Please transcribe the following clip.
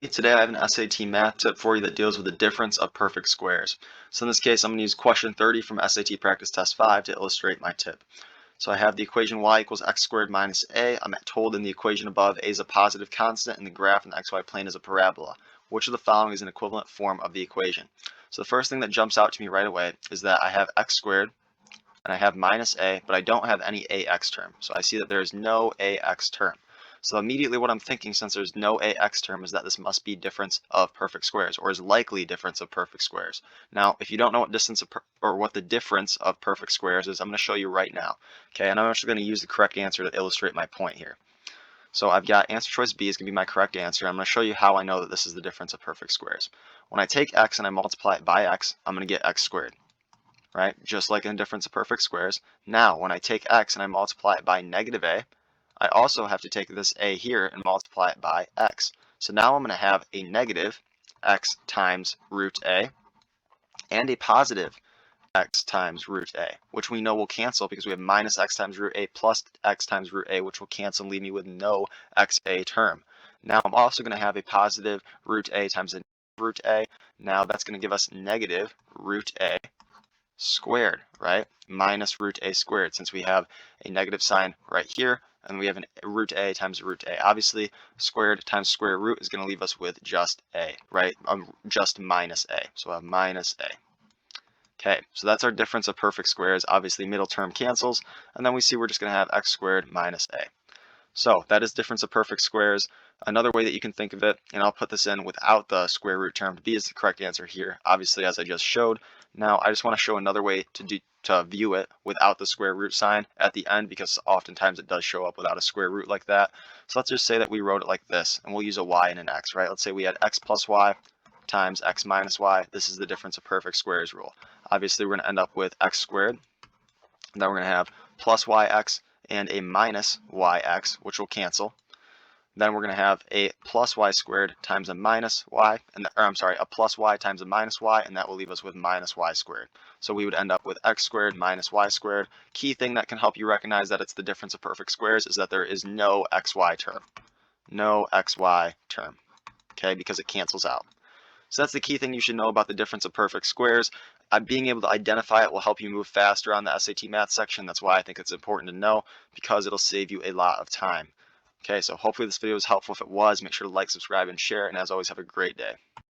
Today I have an SAT math tip for you that deals with the difference of perfect squares. So in this case, I'm going to use question 30 from SAT practice test 5 to illustrate my tip. So I have the equation y equals x squared minus a. I'm told in the equation above a is a positive constant and the graph in the xy plane is a parabola. Which of the following is an equivalent form of the equation? So the first thing that jumps out to me right away is that I have x squared and I have minus a, but I don't have any ax term. So I see that there is no ax term. So immediately what I'm thinking, since there's no ax term, is that this must be difference of perfect squares, or is likely difference of perfect squares. Now, if you don't know what distance of or what the difference of perfect squares is, I'm going to show you right now. Okay, and I'm actually going to use the correct answer to illustrate my point here. So I've got answer choice B is going to be my correct answer. I'm going to show you how I know that this is the difference of perfect squares. When I take x and I multiply it by x, I'm going to get x squared. Right? Just like in the difference of perfect squares. Now, when I take x and I multiply it by negative a, I also have to take this a here and multiply it by x. So now I'm going to have a negative x times root a and a positive x times root a, which we know will cancel because we have minus x times root a plus x times root a, which will cancel and leave me with no xa term. Now I'm also going to have a positive root a times a root a. Now that's going to give us negative root a squared, right? Minus root a squared, since we have a negative sign right here, and we have a root a times root a. Obviously, squared times square root is going to leave us with just a, right? Just minus a. So we'll have minus a. Okay, so that's our difference of perfect squares. Obviously, middle term cancels, and then we see we're just going to have x squared minus a. So that is difference of perfect squares. Another way that you can think of it, and I'll put this in without the square root term, B is the correct answer here, obviously, as I just showed. Now I just want to show another way to view it without the square root sign at the end, because oftentimes it does show up without a square root like that. So let's just say that we wrote it like this, and we'll use a y and an x, right? Let's say we had x plus y times x minus y. This is the difference of perfect squares rule. Obviously, we're going to end up with x squared, and then we're going to have plus yx and a minus yx, which will cancel. Then we're going to have a plus y squared times a minus y, a plus y times a minus y, and that will leave us with minus y squared. So we would end up with x squared minus y squared. Key thing that can help you recognize that it's the difference of perfect squares is that there is no xy term. No xy term, okay, because it cancels out. So that's the key thing you should know about the difference of perfect squares. Being able to identify it will help you move faster on the SAT math section. That's why I think it's important to know, because it'll save you a lot of time. Okay, so hopefully this video was helpful. If it was, make sure to like, subscribe, and share. And as always, have a great day.